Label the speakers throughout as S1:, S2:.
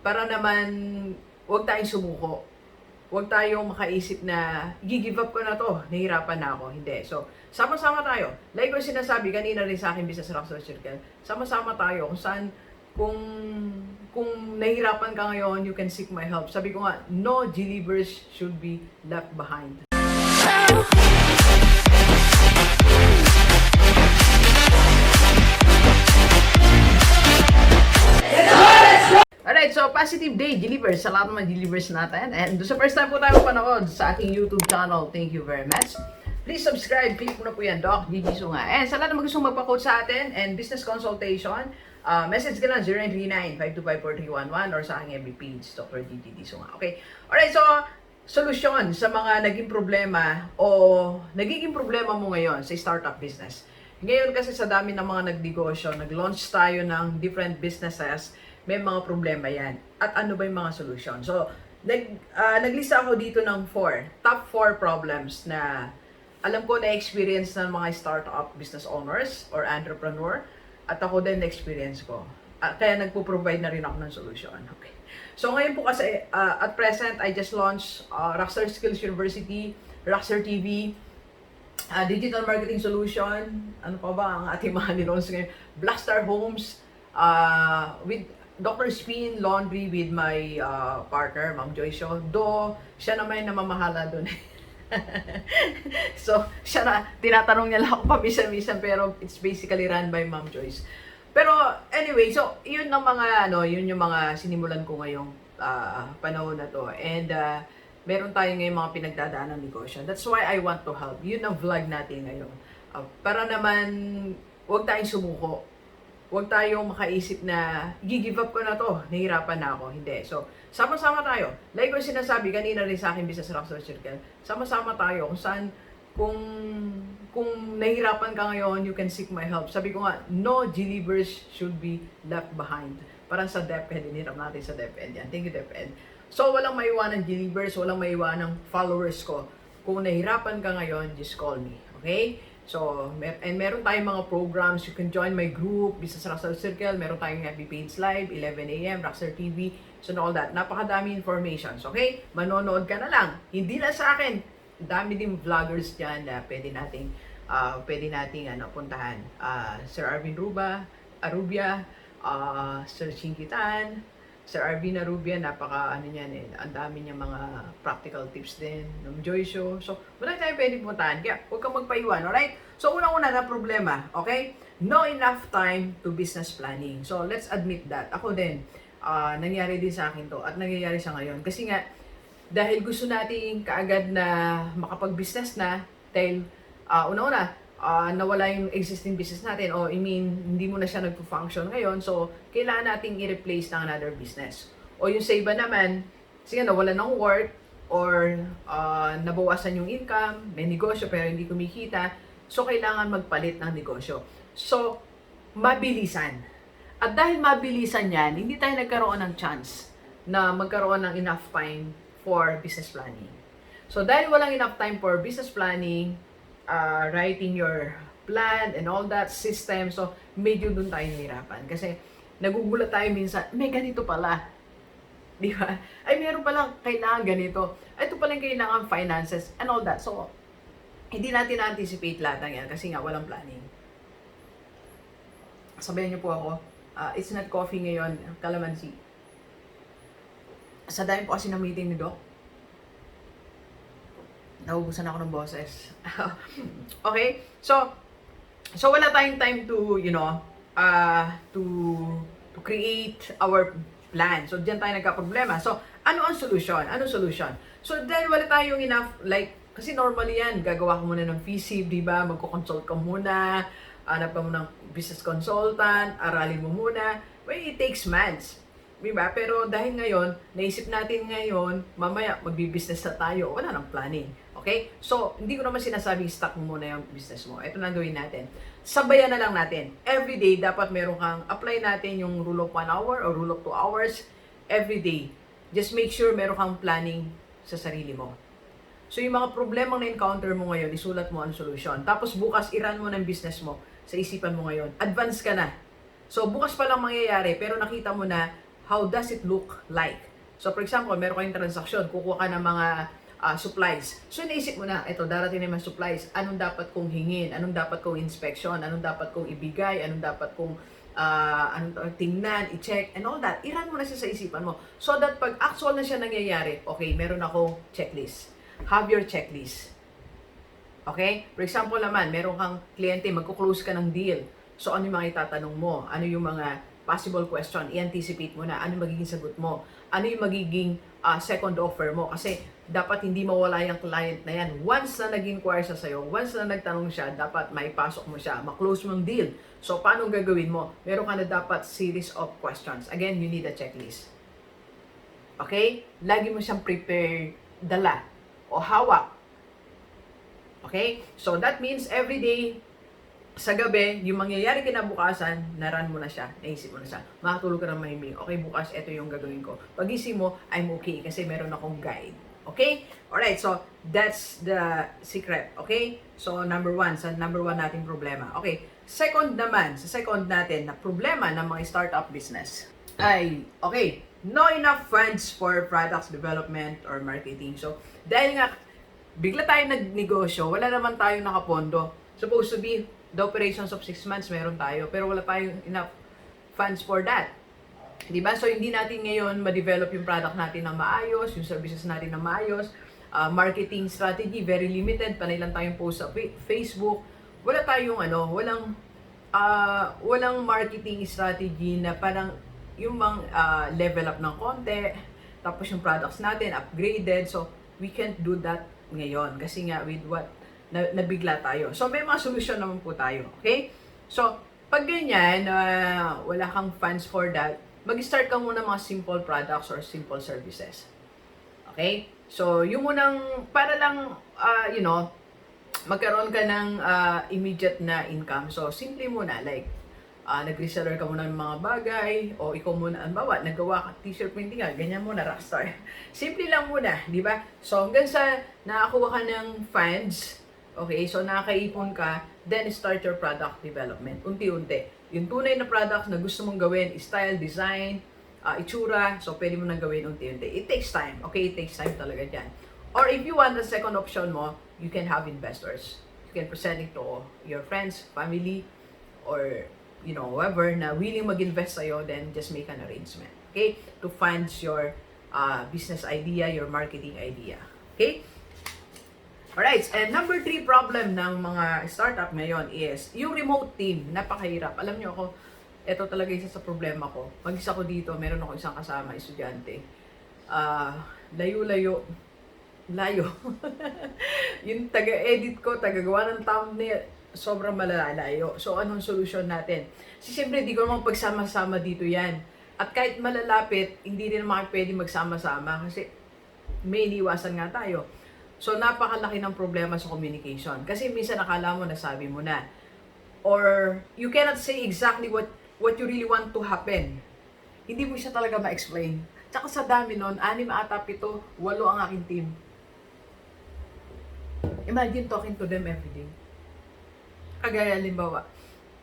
S1: Para naman, huwag tayong sumuko. Huwag tayong makaisip na, give up ko na to, nahihirapan na ako. Hindi. So, sama-sama tayo. Like ko sinasabi kanina rin sa akin, Business Rockstar Circle, sama-sama tayo kung saan, kung, kung nahihirapan ka ngayon, you can seek my help. Sabi ko nga, no G-Leavers should be left behind. Alright, so positive day, G-Leavers, sa lahat ng mga G-Leavers natin. And sa first time po tayo panood sa aking YouTube channel, thank you very much. Please subscribe, click mo na po yan, Doc Gigi Sunga. And sa lahat ng gusto magpa-coach sa atin and business consultation, message ka lang 0939-525-4311 or sa aking FB page, Dr. Gigi Sunga. Okay? Alright, so solusyon sa mga naging problema o nagiging problema mo ngayon sa startup business. Ngayon kasi sa dami ng mga nagnegosyo, nag-launch tayo ng different businesses, may mga problema yan. At ano ba yung mga solusyon? So, naglista ako dito ng top 4 problems na alam ko na-experience ng mga startup business owners or entrepreneur at ako din na-experience ko. Kaya nagpo-provide na rin ako ng solusyon. Okay. So, ngayon po kasi, at present, I just launched Rockstar Skills University, Rockstar TV, Digital Marketing Solution, ano pa ba ang ating mga nilaunch ngayon, Blackstar Homes, with Dr. Spin Laundry with my partner, Ma'am Joyce. Do, siya naman yung namamahala doon. So, siya na, tinatanong niya lang ako pamisa-misa, pero it's basically run by Ma'am Joyce. Pero, anyway, so, yun ang mga, yun yung mga sinimulan ko ngayong panahon na to. And, meron tayo ngayon mga pinagdadaan ng negosyo. That's why I want to help. Yun ang vlog natin ngayon. Para naman, huwag tayong sumuko. Huwag tayong makaisip na, give up ko na to, nahihirapan na ako. Hindi. So, sama-sama tayo. Like ko sinasabi kanina rin sa akin, Business Rockstar Circle, sama-sama tayo kung saan, kung nahihirapan ka ngayon, you can seek my help. Sabi ko nga, no G-Leavers should be left behind. Parang sa DepEd, hinirap natin sa DepEd yan. Thank you, DepEd. So, walang maiwanan G-Leavers, walang maiwanan followers ko. Kung nahihirapan ka ngayon, just call me. Okay? So, meron tayong mga programs. You can join my group, Business Rockstar Circle. Meron tayong FB page live, 11 a.m., Rockstar TV. So, and all that. Napakadami informations. Okay? Manonood ka na lang. Hindi lang sa akin. Dami din vloggers dyan na pwede nating puntahan. Sir Arvin Arubia, Sir Chinkitan, Sir Arvin Arubia, ang dami niya mga practical tips din, ng Joy Show. So, wala tayo pwede puntahan, kaya huwag kang magpaiwan, alright? So, unang-una na problema, okay? No enough time to business planning. So, let's admit that. Ako din, nangyari din sa akin to, at nangyayari sa ngayon. Kasi nga, dahil gusto nating kaagad na makapag-business na, dahil una-una, nawala yung existing business natin o hindi mo na siya nagpo-function ngayon, so kailangan nating i-replace ng another business. O yung sa iba naman, sige, nawala ng work or nabawasan yung income, may negosyo pero hindi kumikita, so kailangan magpalit ng negosyo. So, mabilisan. At dahil mabilisan yan, hindi tayo nagkaroon ng chance na magkaroon ng enough time for business planning. So, dahil walang enough time for business planning, writing your plan and all that system. So, medyo dun tayo nahirapan. Kasi, nagugulat tayo minsan, may ganito pala. Di ba? Ay, meron palang kailangan ganito. Ito palang kailangan finances and all that. So, hindi natin na-anticipate lahat ng yan kasi nga walang planning. Sabayan niyo po ako, it's not coffee ngayon, calamansi. Sa dahil po kasi ng meeting ni Doc, naubusan ako ng boses. Okay? So wala tayong time to, to create our plan. So, diyan tayo nagka-problema. So, ano ang solusyon? Anong solusyon? So, dahil wala tayong enough, kasi normally yan, gagawa ka muna ng FISIB, di ba? Magko-consult ka muna, hanap ka muna ng business consultant, aralin mo muna. Well, it takes months. Diba? Pero dahil ngayon, naisip natin ngayon, mamaya magbi-business na tayo, wala nang planning. Okay? So, hindi ko naman sinasabing stop mo muna yung business mo. Ito na gawin natin. Sabayan na lang natin. Every day, dapat meron kang apply natin yung rule of 1 hour or rule of 2 hours. Every day. Just make sure meron kang planning sa sarili mo. So, yung mga problemang na-encounter mo ngayon, isulat mo ang solusyon. Tapos bukas, i-run mo ng business mo sa isipan mo ngayon. Advance ka na. So, bukas pa lang mangyayari, pero nakita mo na how does it look like? So for example, meron kayong transaksyon, kukuha ka ng mga supplies. So naisip mo na, ito, darating na yung mga supplies, anong dapat kong hingin, anong dapat kong inspection, anong dapat kong ibigay, anong dapat kong tingnan, i-check, and all that. I-run mo na siya sa isipan mo. So that pag actual na siya nangyayari, okay, meron akong checklist. Have your checklist. Okay? For example naman, meron kang kliyente, magkuklose ka ng deal. So ano yung mga itatanong mo? Ano yung mga possible question? I-anticipate mo na. Ano magiging sagot mo? Ano yung magiging second offer mo? Kasi dapat hindi mawala yung client na yan. Once na nag-inquire siya sa'yo, once na nagtanong siya, dapat maipasok mo siya, maklose mo yung deal. So paano gagawin mo? Meron ka na dapat series of questions. Again, you need a checklist. Okay? Lagi mo siyang prepare, dala, o hawak. Okay? So that means every day, sa gabi, yung mangyayari kinabukasan, naran mo na siya, naisip mo na siya. Makatulog ka ng mahimik. Okay, bukas, ito yung gagawin ko. Pagising mo, I'm okay kasi meron akong guide. Okay? Alright, so that's the secret. Okay? So number one, sa number one nating problema. Okay, second naman, sa second natin na problema ng mga startup business ay, okay, no enough funds for products development or marketing. So, dahil nga, bigla tayo nagnegosyo, wala naman tayong nakapondo. Supposed to be, the operations of 6 months meron tayo, pero wala tayong enough funds for that. Diba? So, hindi natin ngayon ma-develop yung product natin ng maayos, yung services natin ng maayos, marketing strategy, very limited, panay lang tayong post sa Facebook, wala tayong walang marketing strategy na parang yung level up ng konti, tapos yung products natin upgraded, so we can't do that ngayon kasi nga with what nabigla tayo. So may mga solusyon naman po tayo, okay? So pag ganyan, wala kang funds for that, mag-start ka muna mga simple products or simple services. Okay? So yung unang, para lang, magkaroon ka ng immediate na income. So simple muna, like, nag-reseller ka muna ng mga bagay, o ikaw muna, ang bawa, nagawa ka, t-shirt printing ka, ganyan muna, rockstar. Simple lang muna, di ba? So hanggang sa nakakuha ka ng funds, okay, so nakakaipon ka, then start your product development. Unti-unti. Yung tunay na products na gusto mong gawin, style, design, itsura, so pwede mo nang gawin unti-unti. It takes time, okay? It takes time talaga dyan. Or if you want the second option mo, you can have investors. You can present it to your friends, family, or whoever na willing mag-invest sa'yo, then just make an arrangement, okay? To fund your business idea, your marketing idea, okay? Alright, and number 3 problem ng mga startup ngayon is yung remote team. Napakahirap. Alam nyo ako, ito talaga isa sa problema ko. Mag-isa ko dito, meron ako isang kasama, estudyante. Layo. Yung taga-edit ko, taga-gawa ng thumbnail, sobrang malalayo. So, anong solusyon natin? Kasi siyempre, di ko naman pagsama-sama dito yan. At kahit malalapit, hindi rin naman pwede magsama-sama kasi may iniwasan nga tayo. So, napakalaki ng problema sa communication. Kasi minsan akala mo, nasabi mo na. Or, you cannot say exactly what you really want to happen. Hindi mo siya talaga ma-explain. Tsaka sa dami nun, 6 ata, 7, 8 ang aking team. Imagine talking to them every day. Kagaya, halimbawa,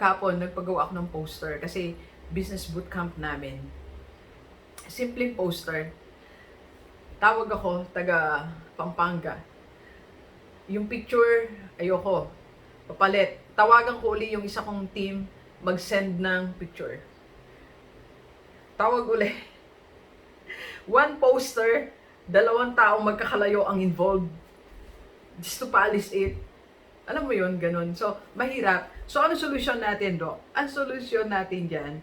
S1: kapon, nagpagawa ako ng poster kasi business bootcamp namin. Simpleng poster. Tawag ako, taga Pampanga. Yung picture, ayoko. Papalit. Tawagan ko uli yung isa kong team mag-send ng picture. Tawag uli. One poster, 2 taong magkakalayo ang involved. Just to polish it. Alam mo yun, ganun. So, mahirap. So, ano solusyon natin, Doc? Ang solusyon natin dyan,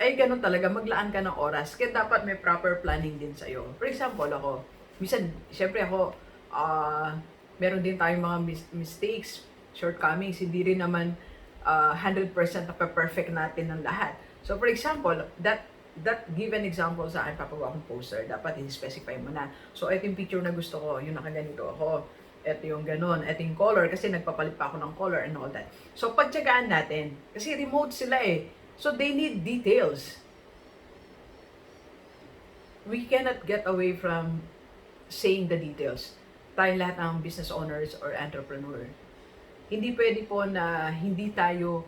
S1: ay ganun talaga, maglaan ka ng oras. Kaya dapat may proper planning din sa'yo. For example, ako, minsan, syempre ako, meron din tayong mga mistakes, shortcomings, hindi rin naman 100% na perfect natin ng lahat. So, for example, that given example sa akin, papagawa akong poster, dapat i-specify mo na. So, ito yung picture na gusto ko, yung nakaganito ako. Ito yung ganun, ito yung color, kasi nagpapalit pa ako ng color and all that. So, pagtsagaan natin, kasi remote sila eh. So, they need details. We cannot get away from saying the details. Tayo lahat ng business owners or entrepreneur. Hindi pwede po na hindi tayo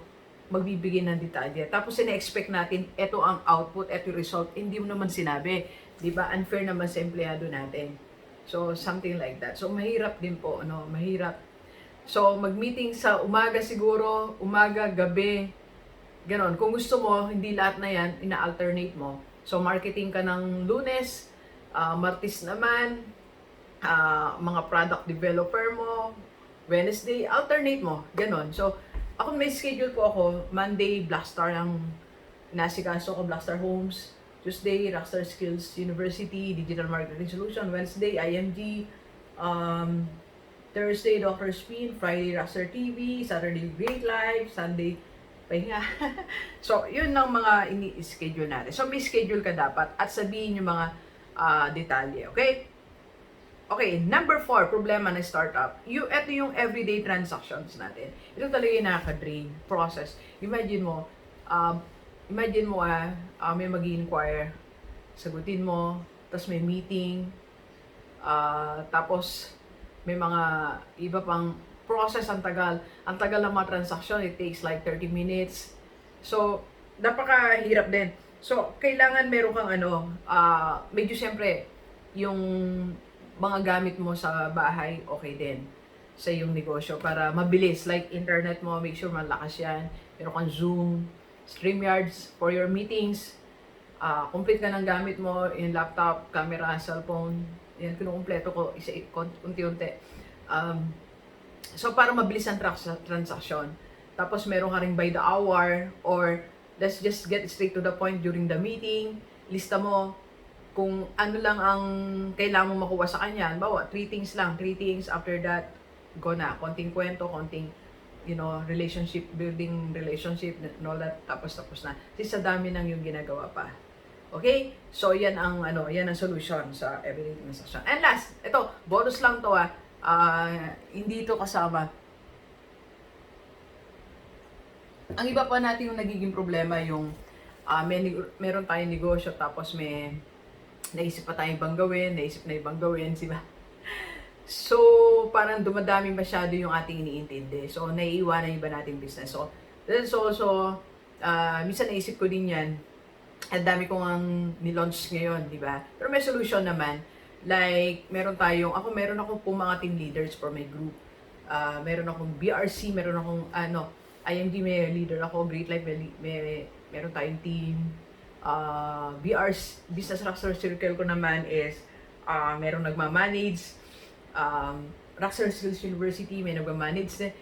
S1: magbibigay ng detalye. Tapos ina-expect natin, ito ang output, ito yung result. Hindi mo naman sinabi. Di ba? Unfair naman sa empleyado natin. So, something like that. So, mahirap din po, no? Mahirap. So, mag-meeting sa umaga siguro, umaga, gabi, ganon. Kung gusto mo, hindi lahat na yan, ina-alternate mo. So, marketing ka ng Lunes, Martes naman, mga product developer mo, Wednesday, alternate mo, ganon. So, ako may schedule po ako, Monday, Blackstar ang nasikaso ko, Blackstar Homes, Tuesday, Rockstar Skills University, Digital Marketing Solution, Wednesday, IMG, Thursday, Dr. Spin, Friday, Rockstar TV, Saturday, Great Life, Sunday, pahinga. So, yun ang mga ini-schedule natin. So, may schedule ka dapat at sabihin yung mga detalye, okay? Okay, number 4, problema ng startup. Ito yung everyday transactions natin. Ito talaga yung nakaka-drain process. Imagine mo, may mag-inquire, sagutin mo, tapos may meeting, tapos may mga iba pang process, ang tagal. Ang tagal ng mga transaction, it takes like 30 minutes. So, napakahirap din. So, kailangan meron kang medyo siyempre, yung mga gamit mo sa bahay, okay din sa iyong negosyo para mabilis. Like internet mo, make sure malakas yan. Meron kang Zoom, StreamYards for your meetings. Complete ka ng gamit mo, yung laptop, camera, cellphone. Yan, kinukumpleto ko unti-unti. So, para mabilis ang transaction. Tapos, meron ka rin by the hour or let's just get straight to the point during the meeting. Lista mo kung ano lang ang kailangan mo makuha sa kanya. Bawa, 3 things lang. 3 things, after that, go na. Konting kwento, konting, relationship, building relationship, and all that, tapos na. Kasi sa dami nang yung ginagawa pa. Okay? So, yan ang solution sa everyday transaction. And last, ito, bonus lang to hindi ito kasama. Ang iba pa natin yung nagiging problema yung meron tayong negosyo tapos may naisip pa tayong ibang gawin, diba? So, parang dumadami masyado yung ating iniintindi. So, naiiwanan yung iba nating business. So, that's also, minsan naisip ko din yan, at dami kong ang nilaunch ngayon, diba? Pero may solution naman. Like, meron akong po mga team leaders for my group. Meron akong BRC, meron akong, IMD may leader ako, Great Life, meron tayong team. BR's Business Rockstar Circle ko naman is merong nagmamanage. Rockstar Skills University may nagmamanage.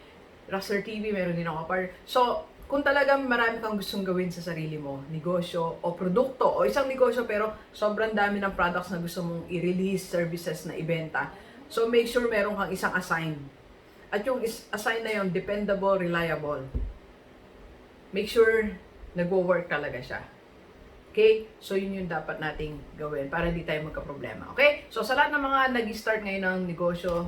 S1: Rockstar TV meron din ako par. So, kung talagang marami kang gustong gawin sa sarili mo, negosyo o produkto o isang negosyo pero sobrang dami ng products na gusto mong i-release, services na ibenta. So, make sure meron kang isang assign. At yung assign na yun, dependable, reliable. Make sure nagwo-work talaga siya. Okay? So, yun yung dapat nating gawin para di tayo magka-problema. Okay? So, sa lahat ng mga nag-start ngayon ng negosyo,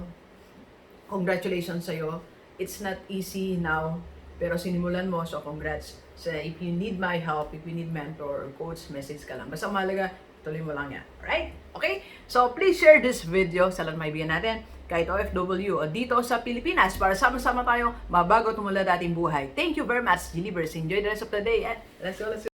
S1: congratulations sa'yo. It's not easy now, pero sinimulan mo, so congrats. So, if you need my help, if you need mentor or coach, message ka lang. Basta mahalaga, tuloy mo lang yan. Alright? Okay? So, please share this video sa lahat ng maibigan natin, kahit OFW o dito sa Pilipinas, para sama-sama tayo mabago tumulad ating buhay. Thank you very much, Delivers. Enjoy the rest of the day. And let's go.